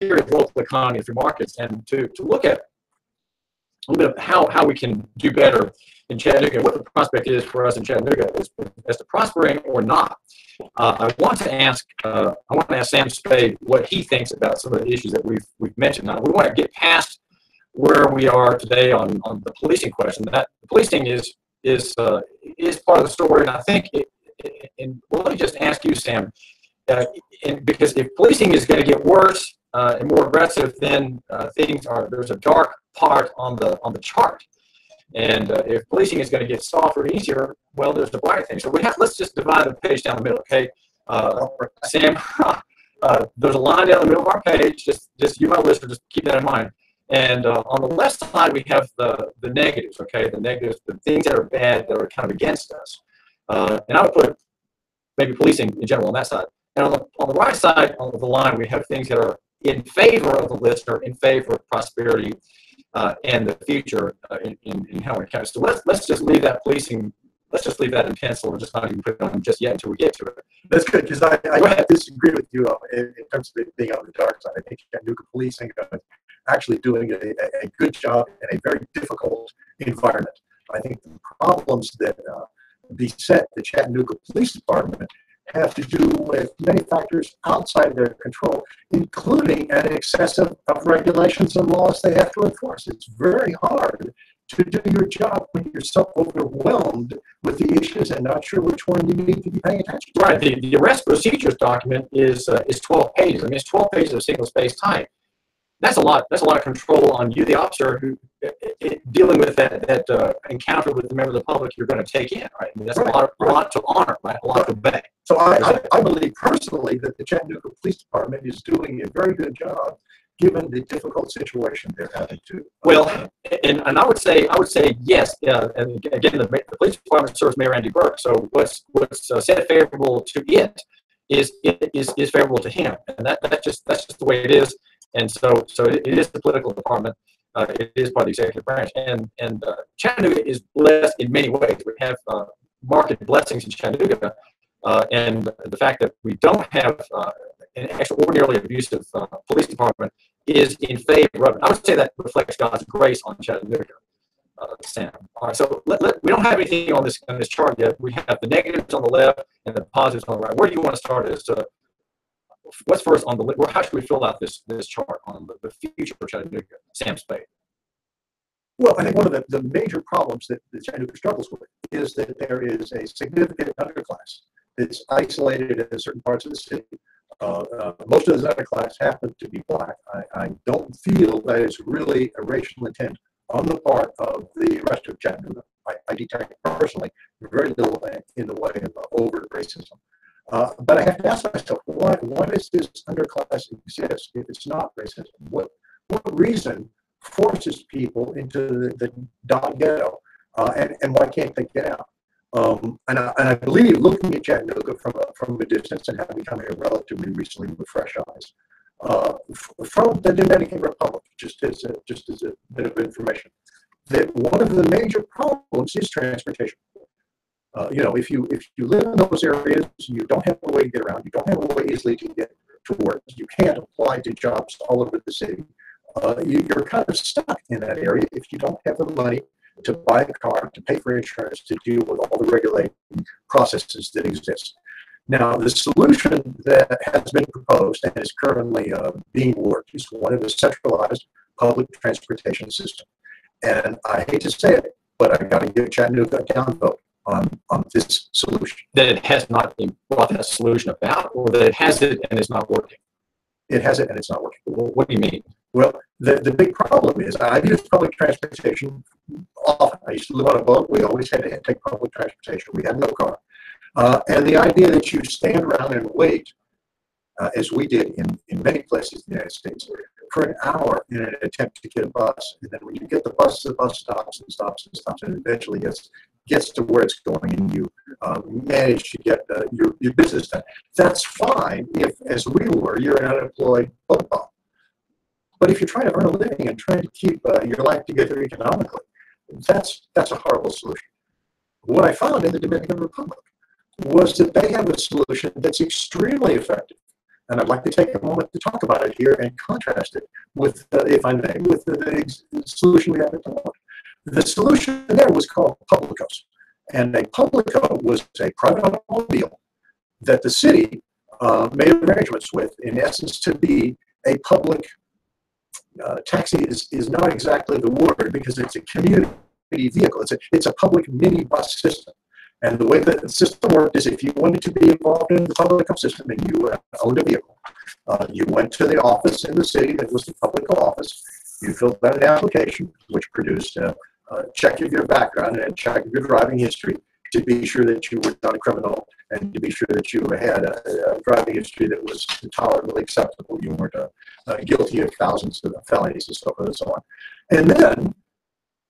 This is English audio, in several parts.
theory of local economy and free markets, and to look at a little bit of how we can do better in Chattanooga, what the prospect is for us in Chattanooga as to prospering or not. I want to ask Sam Spade what he thinks about some of the issues that we've mentioned. Now, we want to get past where we are today on the policing question. That the policing is part of the story, and I think well, let me just ask you, Sam, because if policing is going to get worse and more aggressive, then there's a dark part on the chart. And if policing is going to get softer and easier, well, there's the brighter thing. So let's just divide the page down the middle, okay? Sam, there's a line down the middle of our page. Just you, my listener, just keep that in mind. And on the left side, we have the negatives, okay? The negatives, the things that are bad, that are kind of against us. And I would put maybe policing in general on that side. And on the right side of the line, we have things that are in favor of the listener, in favor of prosperity and the future in how it counts. So let's just leave that policing. Let's just leave that in pencil, and just not even put it on just yet until we get to it. That's good, because I disagree with you in terms of it being on the dark side. I think Chattanooga policing is actually doing a good job in a very difficult environment. I think the problems that beset the Chattanooga Police Department have to do with many factors outside their control, including an excess of regulations and laws they have to enforce. It's very hard to do your job when you're so overwhelmed with the issues and not sure which one you need to be paying attention to. Right. The arrest procedures document is 12 pages. I mean, it's 12 pages of single-space type. That's a lot. That's a lot of control on you, the officer, who dealing with that encounter with the member of the public you're going to take in. Right. I mean, that's a lot to honor. Right. A lot to obey. So I believe personally that the Chattanooga Police Department is doing a very good job, given the difficult situation they're having to. Well, and I would say yes. And again, the police department serves Mayor Andy Burke. So what's said favorable to it is favorable to him, and that's just the way it is. And so it is the political department. It is part of the executive branch, and Chattanooga is blessed in many ways. We have marked blessings in Chattanooga, and the fact that we don't have an extraordinarily abusive police department is in favor of it. I would say that reflects God's grace on Chattanooga, Sam. All right, so we don't have anything on this chart yet. We have the negatives on the left and the positives on the right. Where do you want to start? What's first on the? How should we fill out this chart on the future of Chattanooga? Sam Spade. Well, I think one of the major problems that Chattanooga struggles with is that there is a significant underclass that's isolated in certain parts of the city. Most of this underclass happen to be black. I don't feel that it's really a racial intent on the part of the rest of Chattanooga. I detect personally very little in the way of overt racism. But I have to ask myself, why does this underclass exist if it's not racism? What reason forces people into the dot ghetto, and why can't they get out? And I believe, looking at Chattanooga from a distance and having come here relatively recently with fresh eyes, from the Dominican Republic, just as a bit of information, that one of the major problems is transportation. If you live in those areas, you don't have a way to get around. You don't have a way easily to get to work. You can't apply to jobs all over the city. You're kind of stuck in that area if you don't have the money to buy a car, to pay for insurance, to deal with all the regulating processes that exist. Now, the solution that has been proposed and is currently being worked is one of a centralized public transportation system. And I hate to say it, but I got to give Chattanooga a down vote on this solution. That it has not been brought that solution about, or that it has it and it's not working? It has it and it's not working. What do you mean? Well, the big problem is I use public transportation often. I used to live on a boat. We always had to take public transportation. We had no car. And the idea that you stand around and wait, as we did in many places in the United States, for an hour in an attempt to get a bus. And then when you get the bus stops and stops and stops and eventually gets to where it's going, and you manage to get your business done. That's fine if, as we were, you're an unemployed boat bum. But if you're trying to earn a living and trying to keep your life together economically, that's a horrible solution. What I found in the Dominican Republic was that they have a solution that's extremely effective. And I'd like to take a moment to talk about it here and contrast it with, if I may, with the solution we have at the moment. The solution there was called Publicos. And a Publico was a private automobile that the city made arrangements with, in essence, to be a public taxi is not exactly the word, because it's a community vehicle. It's a public minibus system. And the way that the system worked is, if you wanted to be involved in the Publico system and you owned a vehicle, you went to the office in the city that was the Publico office. You filled out an application, which produced a check of your background and a check of your driving history, to be sure that you were not a criminal, and to be sure that you had a driving history that was tolerably acceptable. You weren't guilty of thousands of felonies and so forth and so on. And then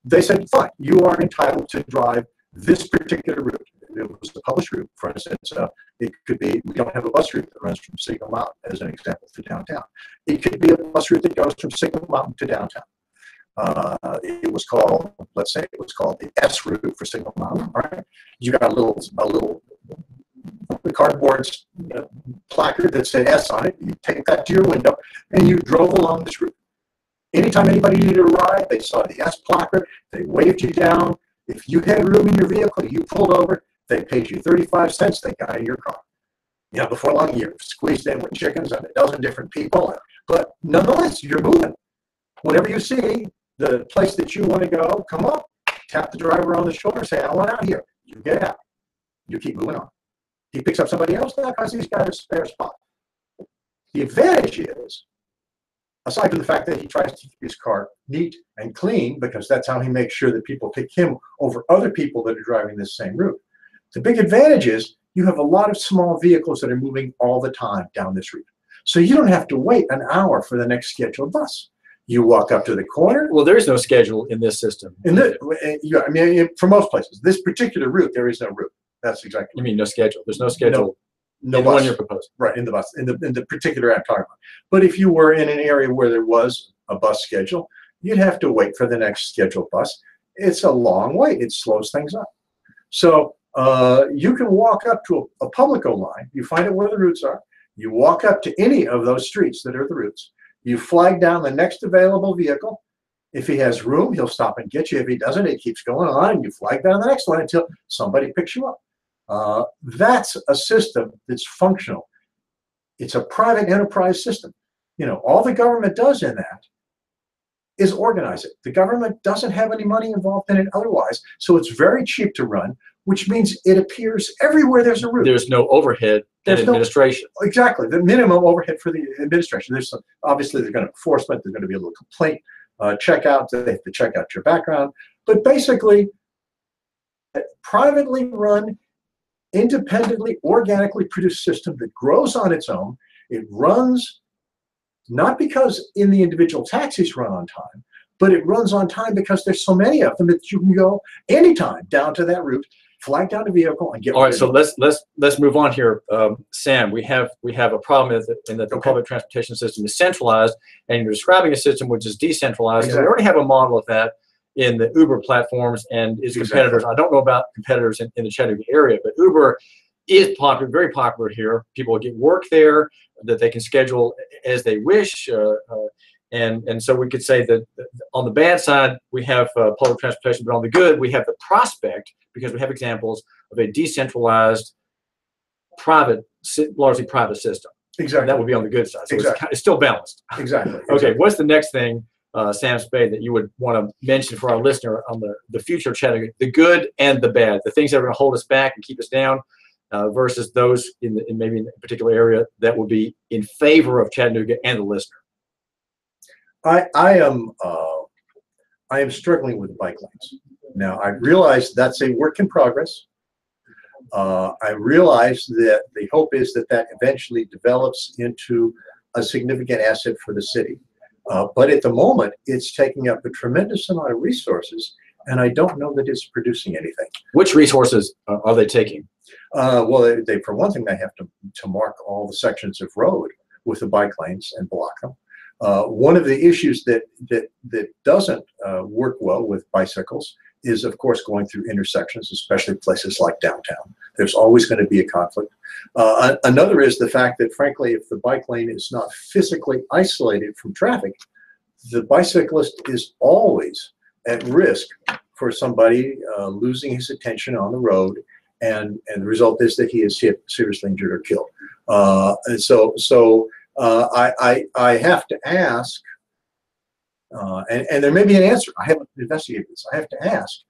they said, fine, you are entitled to drive this particular route. It was a published route. For instance, it could be, we don't have a bus route that runs from Signal Mountain, as an example, to downtown. It could be a bus route that goes from Signal Mountain to downtown. It was called, let's say it was called the S route for Signal Mountain, right? You got a little cardboard placard that said S on it. You take that to your window and you drove along this route. Anytime anybody needed a ride, they saw the S placard, they waved you down. If you had room in your vehicle, you pulled over, they paid you 35 cents, they got in your car. You know, before long, you're squeezed in with chickens and a dozen different people, but nonetheless, you're moving. Whenever you see the place that you want to go, come up, tap the driver on the shoulder, say, I want out here. You get out. You keep moving on. He picks up somebody else now because he's got a spare spot. The advantage is, aside from the fact that he tries to keep his car neat and clean, because that's how he makes sure that people pick him over other people that are driving this same route. The big advantage is you have a lot of small vehicles that are moving all the time down this route. So you don't have to wait an hour for the next scheduled bus. You walk up to the corner. Well, there is no schedule in this system. Yeah, I mean, for most places, this particular route, there is no route. That's exactly. You mean no schedule? There's no schedule. No in the one you're proposing. Right, in the bus, in the particular I'm talking about. But if you were in an area where there was a bus schedule, you'd have to wait for the next scheduled bus. It's a long wait. It slows things up. So you can walk up to a Publico line. You find out where the routes are. You walk up to any of those streets that are the routes. You flag down the next available vehicle. If he has room, he'll stop and get you. If he doesn't, it keeps going on, and you flag down the next one until somebody picks you up. That's a system that's functional. It's a private enterprise system. You know, all the government does in that is organize it. The government doesn't have any money involved in it otherwise, so it's very cheap to run, which means it appears everywhere there's a route. There's no overhead in administration. Exactly, the minimum overhead for the administration. There's some, obviously there's going to enforcement, there's going to be a little complaint checkout, they have to check out your background, but basically a privately run, independently, organically produced system that grows on its own. It runs not because in the individual taxis run on time, but it runs on time because there's so many of them that you can go anytime down to that route, flag down a vehicle, and get. All right, so let's move on here, Sam. We have a problem in that the public transportation system is centralized, and you're describing a system which is decentralized. Exactly. We already have a model of that in the Uber platforms and its competitors. I don't know about competitors in the Chattanooga area, but Uber is popular, very popular here. People get work there that they can schedule as they wish. And so we could say that on the bad side, we have public transportation, but on the good, we have the prospect, because we have examples of a decentralized, largely private system. Exactly. And that would be on the good side. So exactly. it's still balanced. Exactly. Okay, what's the next thing, Sam Spade, that you would want to mention for our listener on the future of Chattanooga, the good and the bad, the things that are going to hold us back and keep us down, versus those in maybe in a particular area that would be in favor of Chattanooga and the listener? I am struggling with bike lanes. Now, I realize that's a work in progress. I realize that the hope is that eventually develops into a significant asset for the city. But at the moment, it's taking up a tremendous amount of resources, and I don't know that it's producing anything. Which resources are they taking? Well, for one thing, they have to mark all the sections of road with the bike lanes and block them. One of the issues that doesn't work well with bicycles is, of course, going through intersections, especially places like downtown. There's always going to be a conflict. Another is the fact that, frankly, if the bike lane is not physically isolated from traffic, the bicyclist is always at risk for somebody losing his attention on the road, and the result is that he is hit, seriously injured, or killed. And so I have to ask, and there may be an answer. I haven't investigated this. I have to ask: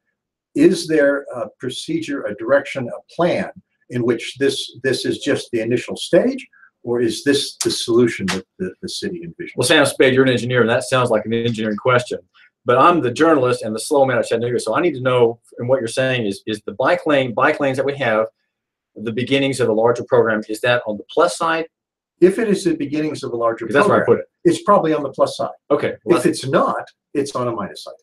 is there a procedure, a direction, a plan in which this is just the initial stage, or is this the solution that the city envisions? Well, Sam Spade, you're an engineer, and that sounds like an engineering question. But I'm the journalist and the slow man of Chattanooga, so I need to know, and what you're saying is the bike lanes that we have, the beginnings of the larger program, is that on the plus side? If it is the beginnings of a larger program, that's where I put it. It's probably on the plus side. Okay. Well, if it's not, it's on a minus side.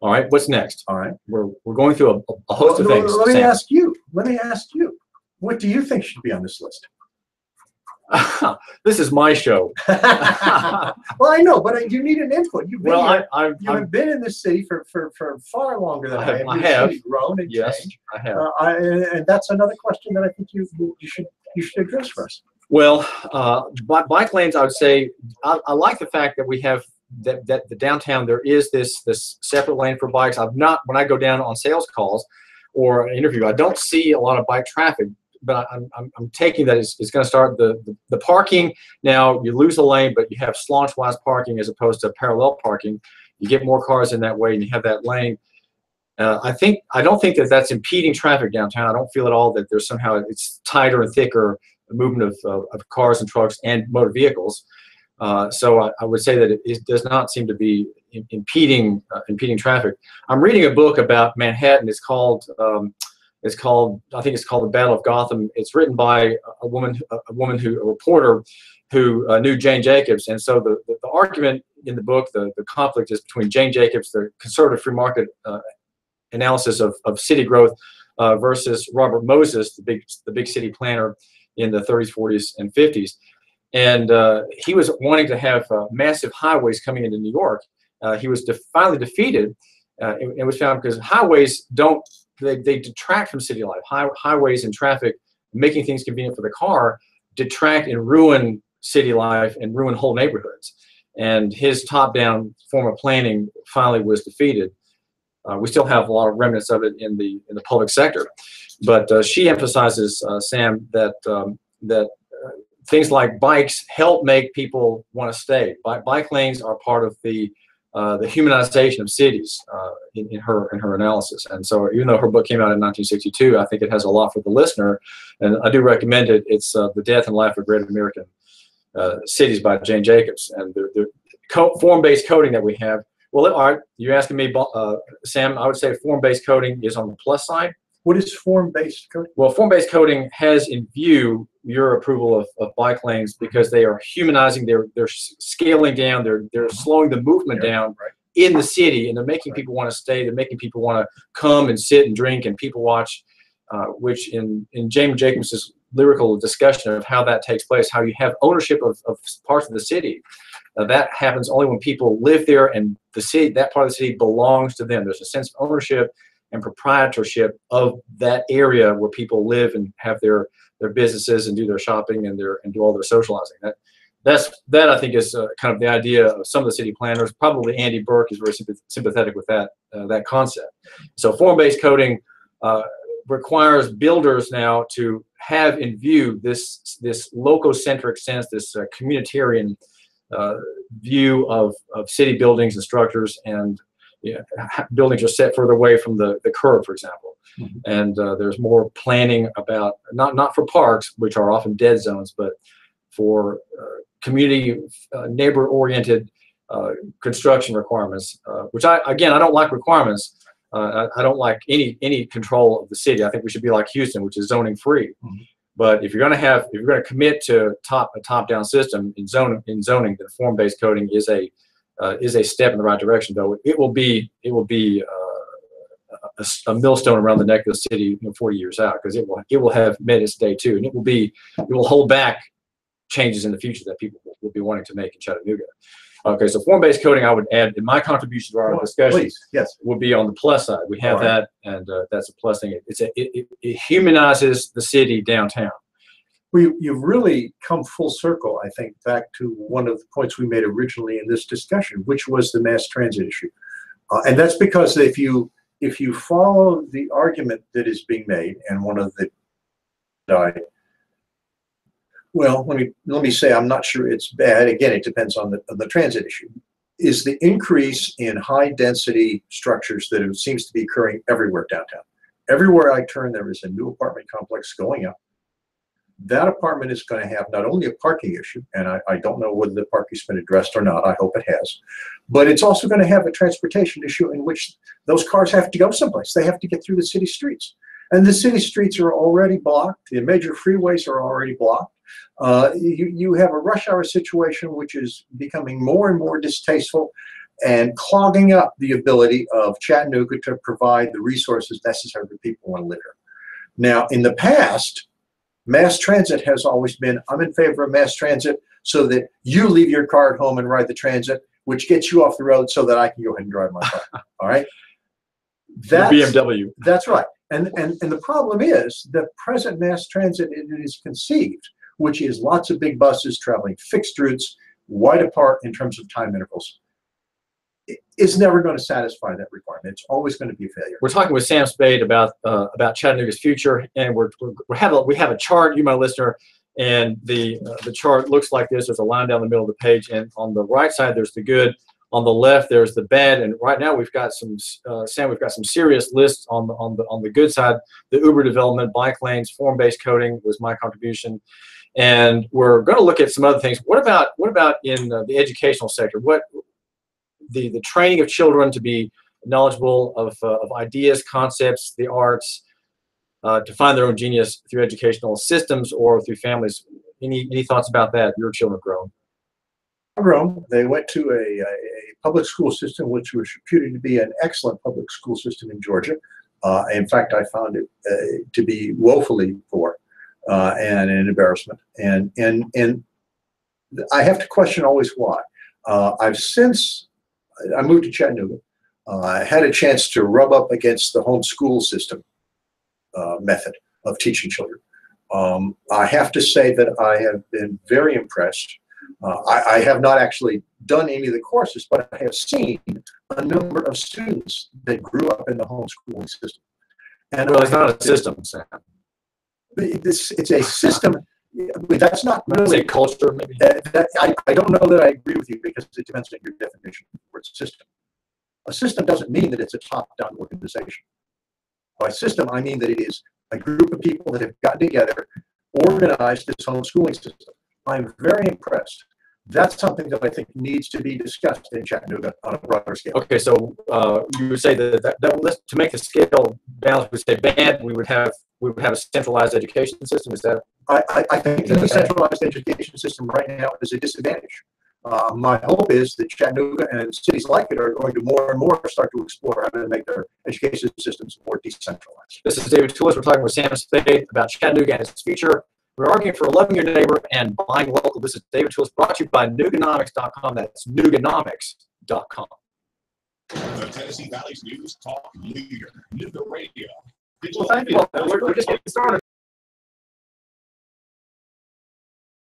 All right. What's next? All right. We're going through a host of things. Let me ask you. What do you think should be on this list? This is my show. Well, I know, but you need an input. You've been I've been in this city for far longer than I have. I have. Grown and yes, changed. I have. And that's another question that I think you should address for us. Well, bike lanes, I would say, I like the fact that we have that the downtown, there is this separate lane for bikes. When I go down on sales calls or an interview, I don't see a lot of bike traffic. But I'm taking that it's going to start the parking. Now you lose a lane, but you have slaunch-wise parking as opposed to parallel parking. You get more cars in that way, and you have that lane. I don't think that that's impeding traffic downtown. I don't feel at all that there's somehow it's tighter and thicker movement of cars and trucks and motor vehicles. So I would say that it does not seem to be impeding traffic. I'm reading a book about Manhattan. It's called I think it's called The Battle of Gotham. It's written by a reporter who knew Jane Jacobs. And so the argument in the book, the conflict is between Jane Jacobs, the conservative free market analysis of city growth, versus Robert Moses, the big city planner in the 30s, 40s, and 50s. And he was wanting to have massive highways coming into New York. He was finally defeated. It was found because highways they detract from city life. Highways and traffic, making things convenient for the car, detract and ruin city life and ruin whole neighborhoods. And his top-down form of planning finally was defeated. We still have a lot of remnants of it in the public sector, but she emphasizes, Sam, that things like bikes help make people want to stay. Bike lanes are part of the humanization of cities in her analysis. And so even though her book came out in 1962, I think it has a lot for the listener, and I do recommend it. It's The Death and Life of Great American Cities by Jane Jacobs. And the form-based coding that we have, well, all right, you're asking me, Sam, I would say form-based coding is on the plus side. What is form-based coding? Well, form-based coding has in view your approval of bike lanes because they are humanizing. They're scaling down. They're slowing the movement down in the city, and they're making people want to stay. They're making people want to come and sit and drink and people watch, which in James Jacobs' lyrical discussion of how that takes place, how you have ownership of parts of the city. That happens only when people live there, and the city, that part of the city, belongs to them. There's a sense of ownership and proprietorship of that area where people live and have their businesses and do their shopping and do all their socializing. That I think is kind of the idea of some of the city planners. Probably Andy Burke is very sympathetic with that concept. So form-based coding requires builders now to have in view this lococentric sense, this communitarian view of city buildings and structures, and buildings are set further away from the curb, for example. Mm-hmm. And there's more planning about, not for parks, which are often dead zones, but for community, neighbor-oriented construction requirements, which I don't like requirements. I don't like any control of the city. I think we should be like Houston, which is zoning free. Mm-hmm. But if you're going to commit to a top-down system in zoning, then form-based coding is a step in the right direction. Though it will be a millstone around the neck of the city 40 years out, because it will have met its day too, and it will hold back changes in the future that people will be wanting to make in Chattanooga. Okay, so form-based coding, I would add in my contribution to our discussion. Please, yes. Would be on the plus side. We have that, and that's a plus thing. It humanizes the city downtown. You've really come full circle, I think, back to one of the points we made originally in this discussion, which was the mass transit issue. And that's because if you follow the argument that is being made, and one of the well, let me say, I'm not sure it's bad. Again, it depends on the transit issue. Is the increase in high density structures that it seems to be occurring everywhere downtown. Everywhere I turn, there is a new apartment complex going up. That apartment is going to have not only a parking issue, and I don't know whether the parking's been addressed or not. I hope it has. But it's also going to have a transportation issue in which those cars have to go someplace. They have to get through the city streets. And the city streets are already blocked. The major freeways are already blocked. You have a rush hour situation which is becoming more and more distasteful and clogging up the ability of Chattanooga to provide the resources necessary for people who want to live here. Now, in the past, mass transit has always been, I'm in favor of mass transit so that you leave your car at home and ride the transit, which gets you off the road so that I can go ahead and drive my car. All right? That's, BMW. That's right. And the problem is that present mass transit it is conceived, which is lots of big buses traveling fixed routes, wide apart in terms of time intervals. It's never going to satisfy that requirement. It's always going to be a failure. We're talking with Sam Spade about Chattanooga's future, and we have a chart, you my listener, and the chart looks like this. There's a line down the middle of the page, and on the right side there's the good, on the left there's the bad, and right now we've got some Sam, we've got some serious lists on the good side. The Uber development, bike lanes, form-based coding was my contribution, and we're going to look at some other things. What about in the educational sector? What the training of children to be knowledgeable of ideas, concepts, the arts, to find their own genius through educational systems or through families. Any thoughts about that? Your children grown? Grown. They went to a public school system, which was reputed to be an excellent public school system in Georgia. In fact, I found it to be woefully poor and an embarrassment. And I have to question always why. Since I moved to Chattanooga, I had a chance to rub up against the home school system method of teaching children. I have to say that I have been very impressed. I have not actually done any of the courses, but I have seen a number of students that grew up in the homeschooling system. And well, it's not a system, Sam. It's a system. That's not really a culture, maybe. I don't know that I agree with you because it depends on your definition of the word system. A system doesn't mean that it's a top-down organization. By system, I mean that it is a group of people that have gotten together, organized this homeschooling system. I'm very impressed. That's something that I think needs to be discussed in Chattanooga on a broader scale. Okay, so you would say that to make the scale balance, we say bad, we would have a centralized education system. Is that? I think the centralized education system right now is a disadvantage. My hope is that Chattanooga and cities like it are going to more and more start to explore how to make their education systems more decentralized. This is David Tulis. We're talking with Sam Spade about Chattanooga and its future. We're arguing for loving your neighbor and buying local. This is David Tulis, brought to you by Nooganomics.com. That's Nooganomics.com. The Tennessee Valley's news talk leader, Nooga Radio. Well, thank you. We're just getting started.